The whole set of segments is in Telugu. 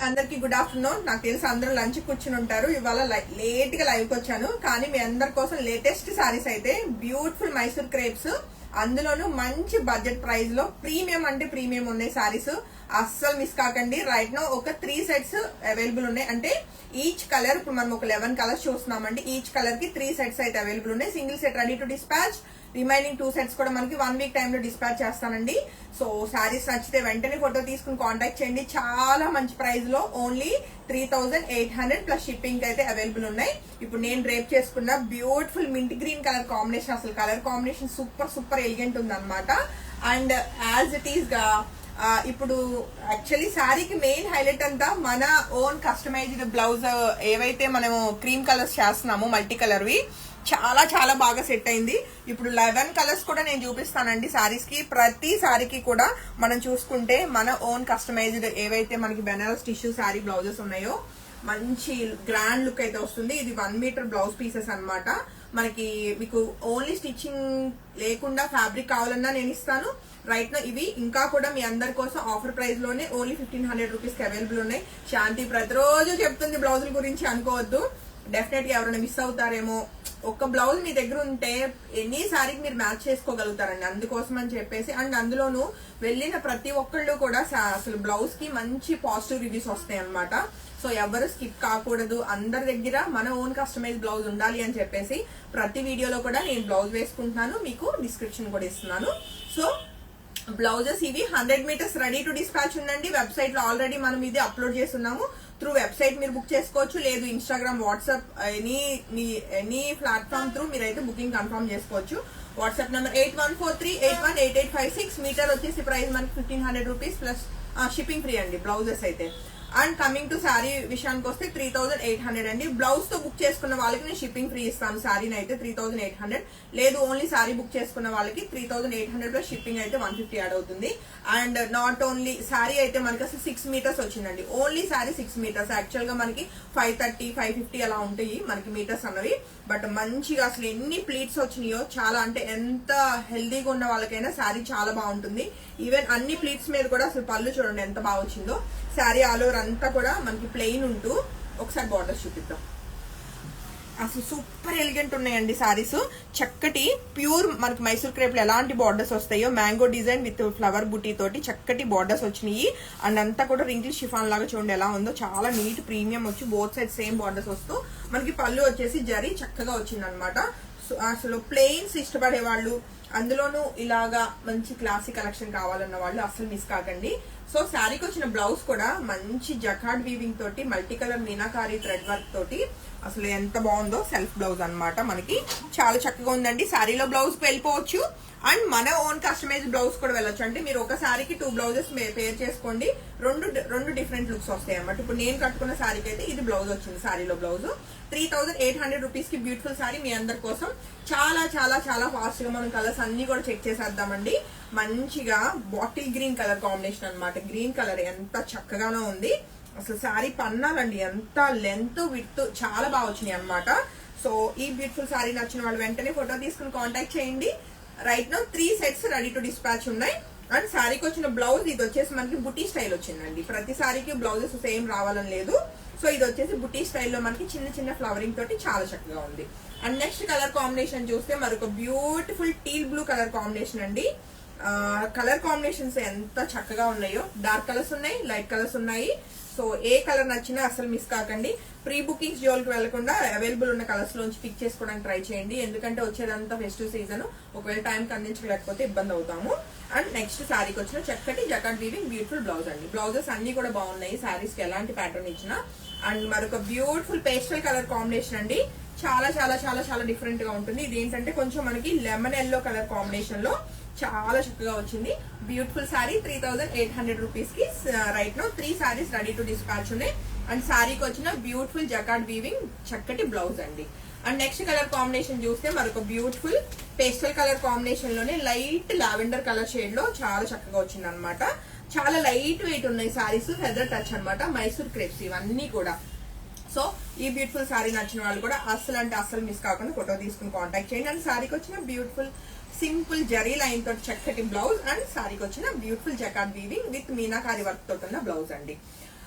అందరికి గుడ్ ఆఫ్టర్నూన్. నాకు తెలిసి అందరూ లంచ్ కూర్చుని ఉంటారు. ఇవాళ లేట్ గా లైవ్ కి వచ్చాను, కానీ మీ అందరి కోసం లేటెస్ట్ సారీస్ అయితే బ్యూటిఫుల్ మైసూర్ క్రేప్స్, అందులోనూ మంచి బడ్జెట్ ప్రైస్ లో ప్రీమియం అంటే ప్రీమియం ఉన్నాయి సారీస్. అస్సలు మిస్ కాకండి. రైట్ నో ఒక 3 సెట్స్ అవైలబుల్ ఉన్నాయి. అంటే ఈచ్ కలర్ ఇప్పుడు మనం ఒక 11 కలర్స్ చూస్తున్నామండి. ఈచ్ కలర్ కి 3 సెట్స్ అయితే అవైలబుల్ ఉన్నాయి. Single set ready to dispatch. Remaining 2 sets కూడా మనకి 1 వీక్ టైంలో డిస్పాచ్ చేస్తానండి. సో సారీస్ నచ్చితే వెంటనే ఫోటో తీసుకుని కాంటాక్ట్ చేయండి. చాలా మంచి ప్రైస్ లో ఓన్లీ 3800 ప్లస్ షిప్పింగ్ అయితే అవైలబుల్ ఉన్నాయి. ఇప్పుడు నేను డ్రేప్ చేసుకున్న beautiful mint green colour combination, అసలు colour combination super super elegant ఉంది అనమాట. అండ్ యాజ్ ఇట్ ఈస్ గా ఇప్పుడు యాక్చువల్లీ శారీకి మెయిన్ హైలైట్ అంతా మన ఓన్ కస్టమైజ్డ్ బ్లౌజ్ ఏవైతే మనము క్రీమ్ కలర్స్ చేస్తున్నామో మల్టీ కలర్వి చాలా చాలా బాగా సెట్ అయింది. ఇప్పుడు 11 కలర్స్ కూడా నేను చూపిస్తానండి సారీస్ కి. ప్రతి సారీకి కూడా మనం చూసుకుంటే మన ఓన్ కస్టమైజ్డ్ ఏవైతే మనకి బెనారస్ టిష్యూ శారీ బ్లౌజెస్ ఉన్నాయో మంచి గ్రాండ్ లుక్ అయితే వస్తుంది. ఇది 1 మీటర్ బ్లౌజ్ పీసెస్ అన్నమాట. మనకి మీకు ఓన్లీ స్టిచ్చింగ్ లేకుండా ఫ్యాబ్రిక్ కావాలన్నా నేను ఇస్తాను. రైట్ నో ఇవి ఇంకా కూడా మీ అందరి కోసం ఆఫర్ ప్రైస్ లోనే ఓన్లీ 1500 రూపీస్ కి అవైలబుల్ ఉన్నాయి. శాంతి ప్రతిరోజు చెప్తుంది బ్లౌజుల గురించి అనుకోవద్దు. డెఫినెట్ గా ఎవరైనా మిస్ అవుతారేమో. ఒక బ్లౌజ్ మీ దగ్గర ఉంటే ఎన్ని సారీకి మీరు మ్యాచ్ చేసుకోగలుగుతారండి. అందుకోసం అని చెప్పేసి, అండ్ అందులోనూ వెళ్ళిన ప్రతి ఒక్కళ్ళు కూడా అసలు బ్లౌజ్ కి మంచి పాజిటివ్ రివ్యూస్ వస్తాయి అనమాట. సో ఎవరు స్కిప్ కాకూడదు. అందరి దగ్గర మన ఓన్ కస్టమైజ్ బ్లౌజ్ ఉండాలి అని చెప్పేసి ప్రతి వీడియోలో కూడా నేను బ్లౌజ్ వేసుకుంటున్నాను. మీకు డిస్క్రిప్షన్ కూడా ఇస్తున్నాను. సో బ్లౌజెస్ ఇవి 100 మీటర్స్ రెడీ టు డిస్పాచ్ ఉందండి. వెబ్సైట్ లో ఆల్రెడీ మనం ఇది అప్లోడ్ చేస్తున్నాము. త్రూ వెబ్సైట్ మీరు బుక్ చేసుకోవచ్చు, లేదు Instagram, WhatsApp, any platform through మీరైతే బుకింగ్ కన్ఫర్మ్ చేసుకోవచ్చు. WhatsApp number 8143818856. మీటర్ వచ్చేసి ప్రైస్ మనకి 1500 రూపీస్ ప్లస్ షిప్పింగ్ ఫ్రీ అండి బ్లౌజెస్ అయితే. అండ్ కమింగ్ టు శారీ విషయానికి వస్తే 3800 అండి. బ్లౌజ్ తో బుక్ చేసుకున్న వాళ్ళకి నేను షిప్పింగ్ ఫ్రీ ఇస్తాను. శారీని అయితే 3800, లేదు ఓన్లీ శారీ బుక్ చేసుకున్న వాళ్ళకి 3800 ప్లస్ షిప్పింగ్ అయితే 150 యాడ్ అవుతుంది. అండ్ నాట్ ఓన్లీ శారీ అయితే మనకి అసలు 6 మీటర్స్ వచ్చిందండి. Only sari 6 metres. యాక్చువల్ గా మనకి 530, 550 అలా ఉంటాయి మనకి మీటర్స్ అన్నవి. బట్ మంచిగా అసలు ఎన్ని ప్లీట్స్ వచ్చినాయో, చాలా అంటే ఎంత హెల్దీగా ఉన్న వాళ్ళకైనా శారీ చాలా బాగుంటుంది. ఈవెన్ అన్ని ప్లీట్స్ మీద కూడా అసలు పళ్ళు చూడండి ఎంత బాగా వచ్చిందో. శారీ ఆల్ ఓవర్ అంతా కూడా మనకి ప్లెయిన్ ఉంటూ, ఒకసారి బార్డర్స్ చూపిద్దాం. అసలు సూపర్ ఎలిగెంట్ ఉన్నాయండి సారీస్. చక్కటి ప్యూర్ మనకి మైసూర్ క్రేప్ లో ఎలాంటి బార్డర్స్ వస్తాయో మ్యాంగో డిజైన్ విత్ ఫ్లవర్ బుటీ తోటి చక్కటి బార్డర్స్ వచ్చినాయి. అండ్ అంతా కూడా రింకిల్ షిఫాన్ లాగా చూడండి ఎలా ఉందో. చాలా నీట్ ప్రీమియం వచ్చి బోత్ సైడ్ సేమ్ బార్డర్స్ వస్తూ మనకి పళ్ళు వచ్చేసి జరీ చక్కగా వచ్చింది అనమాట. సో అసలు ప్లెయిన్స్ ఇష్టపడే వాళ్ళు, అందులోనూ ఇలాగా మంచి క్లాసిక్ కలెక్షన్ కావాలన్న వాళ్ళు అసలు మిస్ కాకండి. సో శారీకి వచ్చిన బ్లౌజ్ కూడా మంచి జకార్డ్ వీవింగ్ తోటి multi colour meenakari thread work తోటి అసలు ఎంత బాగుందో. సెల్ఫ్ బ్లౌజ్ అన్నమాట మనకి. చాలా చక్కగా ఉందండి. శారీలో బ్లౌజ్ కి వెళ్ళిపోవచ్చు, అండ్ మన ఓన్ కస్టమైజ్ బ్లౌజ్ కూడా వెళ్ళొచ్చు. అంటే మీరు ఒక శారీకి 2 బ్లౌజెస్ పేర్ చేసుకోండి, రెండు డిఫరెంట్ లుక్స్ వస్తాయి అన్నమాట. ఇప్పుడు నేను కట్టుకున్న శారీకి అయితే ఇది బ్లౌజ్ వచ్చింది. శారీలో బ్లౌజ్ 3800 రూపీస్ కి బ్యూటిఫుల్ శారీ మీ అందరి కోసం. చాలా చాలా చాలా ఫాస్ట్ గా మనం కలర్స్ అన్ని కూడా చెక్ చేసేద్దామండి. మంచిగా బాటిల్ గ్రీన్ కలర్ కాంబినేషన్ అన్నమాట. గ్రీన్ కలర్ ఎంత చక్కగానో ఉంది. అసలు శారీ పన్నాలండి, ఎంత లెంత్ విడ్త్ చాలా బాగా వచ్చినాయి అనమాట. సో ఈ బ్యూటిఫుల్ శారీ నచ్చిన వాళ్ళు వెంటనే ఫోటో తీసుకుని కాంటాక్ట్ చేయండి. Right now 3 sets ready to dispatch ఉన్నాయి. అండ్ శారీకి వచ్చిన బ్లౌజ్ ఇది వచ్చేసి మనకి బుటీ స్టైల్ వచ్చిందండి. ప్రతి శారీకి బ్లౌజెస్ సేమ్ రావాలని లేదు. సో ఇది వచ్చేసి బుటీ స్టైల్లో మనకి చిన్న చిన్న ఫ్లవరింగ్ తోటి చాలా చక్కగా ఉంది. అండ్ నెక్స్ట్ కలర్ కాంబినేషన్ చూస్తే మరొక beautiful teal blue colour combination అండి. కలర్ కాంబినేషన్స్ ఎంత చక్కగా ఉన్నాయో. డార్క్ కలర్స్ ఉన్నాయి, లైట్ కలర్స్ ఉన్నాయి. సో ఏ కలర్ నచ్చినా అసలు మిస్ కాకండి. ప్రీ బుకింగ్స్ జోలికి వెళ్లకుండా అవైలబుల్ ఉన్న కలర్స్ లోంచి పిక్ చేసుకోవడానికి ట్రై చేయండి. ఎందుకంటే వచ్చేదంతా ఫెస్టివ్ సీజన్, ఒకవేళ టైంకి అందించలేకపోతే ఇబ్బంది అవుతాము. అండ్ నెక్స్ట్ శారీకి వచ్చిన చక్కటి జకార్డ్ వీవింగ్ బ్యూటిఫుల్ బ్లౌజ్ అండి. బ్లౌజెస్ అన్ని కూడా బాగున్నాయి శారీస్ కి ఎలాంటి ప్యాటర్న్ ఇచ్చినా. అండ్ మరొక బ్యూటిఫుల్ పేస్టల్ కలర్ కాంబినేషన్ అండి. చాలా చాలా చాలా చాలా డిఫరెంట్ గా ఉంటుంది. ఇది ఏంటంటే కొంచెం మనకి లెమన్ ఎల్లో కలర్ కాంబినేషన్ లో చాలా చక్కగా వచ్చింది. బ్యూటిఫుల్ శారీ 3800 రూపీస్ కి. Right now 3 saris ready to dispatch ఉన్నాయి. అండ్ శారీకి వచ్చిన బ్యూటిఫుల్ జకార్డ్ వీవింగ్ చక్కటి బ్లౌజ్ అండి. అండ్ నెక్స్ట్ కలర్ కాంబినేషన్ చూస్తే మరొక బ్యూటిఫుల్ పేస్టల్ కలర్ కాంబినేషన్ లోనే లైట్ లావెండర్ కలర్ షేడ్ లో చాలా చక్కగా వచ్చింది అనమాట. చాలా లైట్ వెయిట్ ఉన్నాయి సారీస్, ఫెదర్ టచ్ అనమాట. మైసూర్ క్రేప్స్ ఇవన్నీ కూడా. సో ఈ బ్యూటిఫుల్ శారీ నచ్చిన వాళ్ళు కూడా అస్సలు అంటే అస్సలు మిస్ కాకుండా ఫోటో తీసుకుని కాంటాక్ట్ చేయండి. అండ్ శారీకి వచ్చిన బ్యూటిఫుల్ సింపుల్ జరీ లైన్ తోటి చక్కటి బ్లౌజ్, అండ్ శారీకి వచ్చిన beautiful jacquard weaving with meenakari work తోటి ఉన్న బ్లౌజ్ అండి.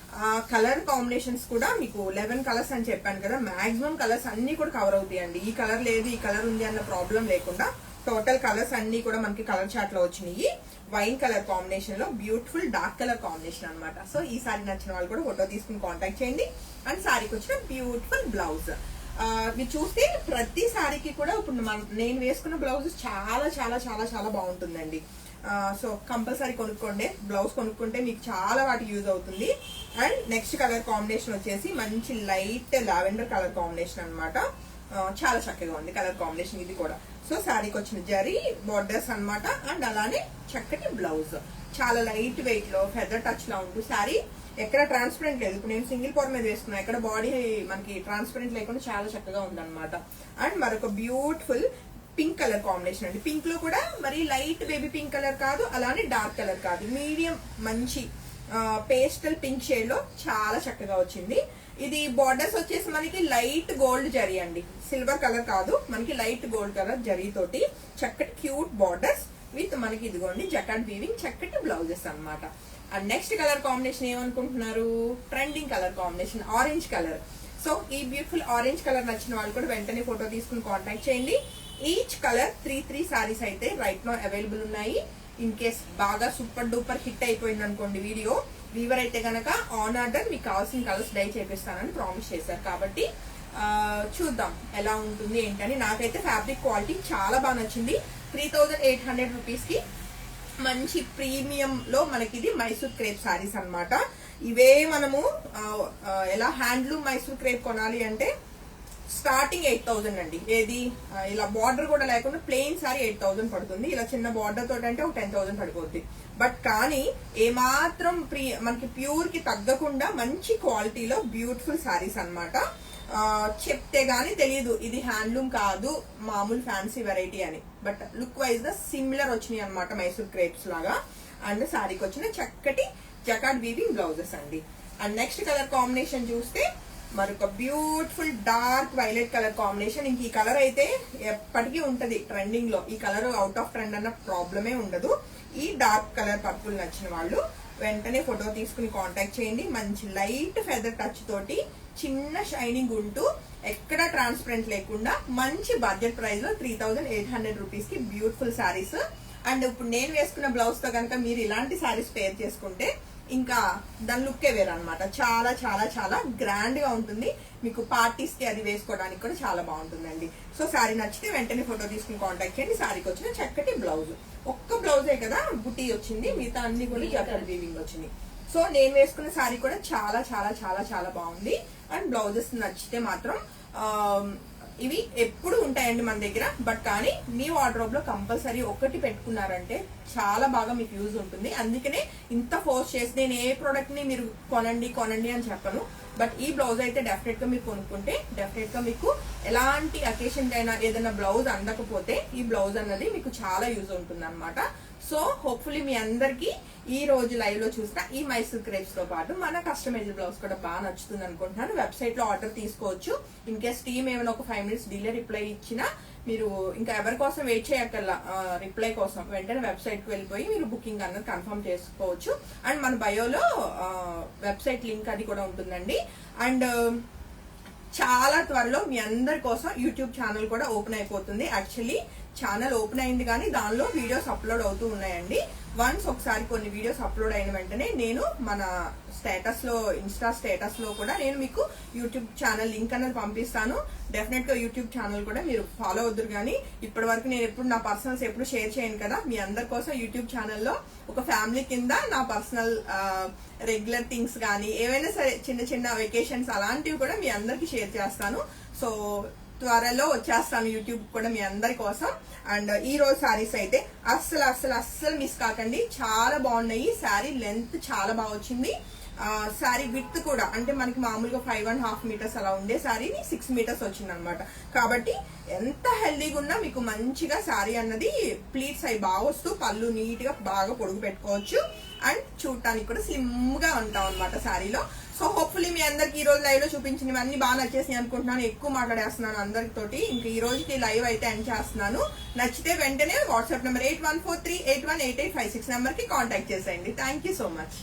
కలర్ కాంబినేషన్స్ కూడా మీకు 11 కలర్స్ అని చెప్పాను కదా, మాక్సిమం కలర్స్ అన్ని కూడా కవర్ అవుతాయండి. ఈ కలర్ లేదు ఈ కలర్ ఉంది అన్న ప్రాబ్లం లేకుండా టోటల్ కలర్స్ అన్ని కూడా మనకి కలర్ చార్ట్ లో వచ్చినాయి. వైన్ కలర్ కాంబినేషన్ లో బ్యూటిఫుల్ డార్క్ కలర్ కాంబినేషన్ అనమాట. సో ఈ సారీ నచ్చిన వాళ్ళు కూడా ఫోటో తీసుకుని కాంటాక్ట్ చేయండి. అండ్ సారీకి వచ్చిన బ్యూటిఫుల్ బ్లౌజ్ మీరు చూస్తే ప్రతి సారీకి కూడా ఇప్పుడు నేను వేసుకున్న బ్లౌజ్ చాలా చాలా చాలా చాలా బాగుంటుందండి. సో కంపల్సరీ కొనుక్కోండి, బ్లౌజ్ కొనుక్కుంటే మీకు చాలా వాటికి యూజ్ అవుతుంది. అండ్ నెక్స్ట్ కలర్ కాంబినేషన్ వచ్చేసి మంచి లైట్ లావెండర్ కలర్ కాంబినేషన్ అనమాట. చాలా చక్కగా ఉంది కలర్ కాంబినేషన్ ఇది కూడా. సో శారీకి వచ్చిన జరీ బోర్డర్స్ అనమాట. అండ్ అలానే చక్కటి బ్లౌజ్ చాలా లైట్ వెయిట్ లో ఫెదర్ టచ్ లా ఉంటుంది. శారీ ఎక్కడ ట్రాన్స్పరెంట్ లేదు. ఇప్పుడు నేను సింగిల్ పవర్ మీద వేసుకున్నా, ఎక్కడ బాడీ మనకి ట్రాన్స్పరెంట్ లేకుండా చాలా చక్కగా ఉందన్నమాట. అండ్ మరొక బ్యూటిఫుల్ పింక్ కలర్ కాంబినేషన్ అండి. పింక్ లో కూడా మరి లైట్ బేబీ పింక్ కలర్ కాదు, అలానే డార్క్ కలర్ కాదు, మీడియం మంచి పేస్టల్ పింక్ షేడ్ లో చాలా చక్కగా వచ్చింది. ఇది బార్డర్స్ వచ్చేసి మనకి లైట్ గోల్డ్ జరీ అండి, సిల్వర్ కలర్ కాదు, మనకి లైట్ గోల్డ్ కలర్ జరీ తోటి చక్కటి క్యూట్ బార్డర్స్ విత్ మనకి ఇదిగోండి జకార్డ్ వీవింగ్ చక్కటి బ్లౌజెస్ అనమాట. అండ్ నెక్స్ట్ కలర్ కాంబినేషన్ ఏమనుకుంటున్నారు, trending colour combination orange colour. So ఈ బ్యూటిఫుల్ ఆరెంజ్ కలర్ నచ్చిన వాళ్ళు కూడా వెంటనే ఫోటో తీసుకుని కాంటాక్ట్ చేయండి. ఈచ్ కలర్ 3 సారీస్ అయితే రైట్ నో అవైలబుల్ ఉన్నాయి. ఇన్ కేస్ బాగా సూపర్ డూపర్ హిట్ అయిపోయింది అనుకోండి వీడియో, వీవర్ అయితే గనక ఆన్ ఆర్డర్ మీకు కావాల్సిన కలర్స్ డై చేపిస్తానని ప్రామిస్ చేశారు. కాబట్టి చూద్దాం ఎలా ఉంటుంది ఏంటని. నాకైతే ఫ్యాబ్రిక్ క్వాలిటీ చాలా బాగా నచ్చింది. 3800 రూపీస్ కి మంచి ప్రీమియం లో మనకి ఇది మైసూర్ క్రేప్ సారీస్ అనమాట. ఇవే మనము ఎలా హ్యాండ్లూమ్ మైసూర్ క్రేప్ కొనాలి అంటే స్టార్టింగ్ 8000 అండి. ఏది ఇలా బార్డర్ కూడా లేకుండా ప్లెయిన్ సారీ 8000 పడుతుంది. ఇలా చిన్న బార్డర్ తోటి అంటే ఒక 10,000 పడిపోద్ది. బట్ కానీ ఏమాత్రం మనకి ప్యూర్ కి తగ్గకుండా మంచి క్వాలిటీలో బ్యూటిఫుల్ సారీస్ అనమాట. చెప్తే గానీ తెలియదు ఇది హ్యాండ్లూమ్ కాదు మామూలు ఫ్యాన్సీ వెరైటీ అని. బట్ లుక్ వైజ్ గా సిమిలర్ వచ్చినాయి అనమాట మైసూర్ క్రేప్స్ లాగా. అండ్ సారీకి వచ్చిన చక్కటి జకార్డ్ వీవింగ్ బ్లౌజెస్ అండి. అండ్ నెక్స్ట్ కలర్ కాంబినేషన్ చూస్తే మరొక beautiful dark violet colour combination. ఇంక ఈ కలర్ అయితే ఎప్పటికీ ఉంటది ట్రెండింగ్ లో. ఈ కలర్ అవుట్ ఆఫ్ ట్రెండ్ అన్న ప్రాబ్లమే ఉండదు. ఈ డార్క్ కలర్ పర్పుల్ నచ్చిన వాళ్ళు వెంటనే ఫోటో తీసుకుని కాంటాక్ట్ చేయండి. మంచి లైట్ ఫెదర్ టచ్ తోటి చిన్న షైనింగ్ ఉంటూ ఎక్కడ ట్రాన్స్పరెంట్ లేకుండా మంచి బడ్జెట్ ప్రైస్ లో 3800 రూపీస్ కి బ్యూటిఫుల్ సారీస్. అండ్ ఇప్పుడు నేను వేసుకున్న బ్లౌజ్ తో కనుక మీరు ఇలాంటి సారీస్ పేర్ చేసుకుంటే ఇంకా దాని లుక్కే వేరు అనమాట. చాలా చాలా చాలా గ్రాండ్ గా ఉంటుంది. మీకు పార్టీస్ కి అది వేసుకోవడానికి కూడా చాలా బాగుంటుందండి. సో సారీ నచ్చితే వెంటనే ఫోటో తీసుకుని కాంటాక్ట్ చేయండి. సారీకి వచ్చిన చక్కటి బ్లౌజ్, ఒక్క బ్లౌజే కదా బుటీ వచ్చింది, మిగతా అన్ని కూడా జకార్డ్ వీవింగ్ వచ్చింది. సో నేను వేసుకున్న సారీ కూడా చాలా చాలా చాలా చాలా బాగుంది. అండ్ బ్లౌజెస్ నచ్చితే మాత్రం ఇవి ఎప్పుడు ఉంటాయండి మన దగ్గర. బట్ కానీ మీ వార్డ్రోబ్ లో కంపల్సరీ ఒకటి పెట్టుకున్నారంటే చాలా బాగా మీకు యూజ్ ఉంటుంది. అందుకనే ఇంత ఫోర్స్ చేసి నేను ఏ ప్రోడక్ట్ ని మీరు కొనండి కొనండి అని చెప్పను. బట్ ఈ బ్లౌజ్ అయితే డెఫినెట్ గా మీరు కొనుక్కుంటే డెఫినెట్ గా మీకు ఎలాంటి అకేషన్ అయినా ఏదైనా బ్లౌజ్ అందకపోతే ఈ బ్లౌజ్ అన్నది మీకు చాలా యూజ్ ఉంటుంది అనమాట. సో హోప్ఫుల్లీ మీ అందరికి ఈ రోజు లైవ్ లో చూసిన ఈ మైసూర్ క్రేప్స్ తో పాటు మన కస్టమైజ్డ్ బ్లౌజ్ కూడా బాగా నచ్చుతుంది అనుకుంటున్నాను. వెబ్సైట్ లో ఆర్డర్ తీసుకోవచ్చు. ఇన్ కేస్ టీమ్ ఏమైనా ఒక 5 minutes డిలే రిప్లై ఇచ్చినా మీరు ఇంకా ఎవరి కోసం వెయిట్ చేయక్కర్లా. రిప్లై కోసం వెంటనే వెబ్సైట్ కి వెళ్ళిపోయి మీరు బుకింగ్ అన్నది కన్ఫర్మ్ చేసుకోవచ్చు. అండ్ మన బయోలో వెబ్సైట్ లింక్ అది కూడా ఉంటుందండి. అండ్ చాలా త్వరలో మీ అందరి కోసం యూట్యూబ్ ఛానల్ కూడా ఓపెన్ అయిపోతుంది. యాక్చువల్లీ ఛానల్ ఓపెన్ అయింది కానీ దానిలో వీడియోస్ అప్లోడ్ అవుతూ ఉన్నాయండి. వన్స్ ఒకసారి కొన్ని వీడియోస్ అప్లోడ్ అయిన వెంటనే నేను మన స్టేటస్ లో ఇన్స్టా స్టేటస్ లో కూడా నేను మీకు యూట్యూబ్ ఛానల్ లింక్ అనేది పంపిస్తాను. డెఫినెట్ గా యూట్యూబ్ ఛానల్ కూడా మీరు ఫాలో అవుతురు. కానీ ఇప్పటి వరకు నేను ఎప్పుడు నా పర్సనల్స్ ఎప్పుడు షేర్ చేయను కదా. మీ అందరి కోసం యూట్యూబ్ ఛానల్లో ఒక ఫ్యామిలీ కింద నా పర్సనల్ రెగ్యులర్ థింగ్స్ కానీ ఏవైనా సరే చిన్న చిన్న వెకేషన్స్ అలాంటివి కూడా మీ అందరికి షేర్ చేస్తాను. సో త్వరలో వచ్చేస్తాను యూట్యూబ్ కూడా మీ అందరి కోసం. అండ్ ఈ రోజు సారీస్ అయితే అస్సలు అస్సలు అస్సలు మిస్ కాకండి. చాలా బాగున్నాయి. శారీ లెంత్ చాలా బాగా వచ్చింది. శారీ విడ్త్ కూడా అంటే మనకి మామూలుగా 5.5 meters అలా ఉండే శారీని 6 meters వచ్చింది అనమాట. కాబట్టి ఎంత హెల్దీగా ఉన్నా మీకు మంచిగా శారీ అన్నది ప్లీట్స్ అవి బాగా వస్తూ పళ్ళు నీట్ గా బాగా పొడుగు పెట్టుకోవచ్చు. అండ్ చూడటానికి కూడా స్లిమ్ గా ఉంటాం అనమాట శారీలో. సో హోప్ఫుల్లీ మీ అందరికి ఈ రోజు లైవ్ లో చూపించినవన్నీ బాగా నచ్చేసి అనుకుంటున్నాను. ఎక్కువ మాట్లాడేస్తున్నాను అందరితోటి. ఇంకా ఈ రోజుకి లైవ్ అయితే ఎండ్ చేస్తున్నాను. నచ్చితే వెంటనే వాట్సాప్ నెంబర్ 8143818856 నెంబర్ కి కాంటాక్ట్ చేసేయండి. Thank you so much.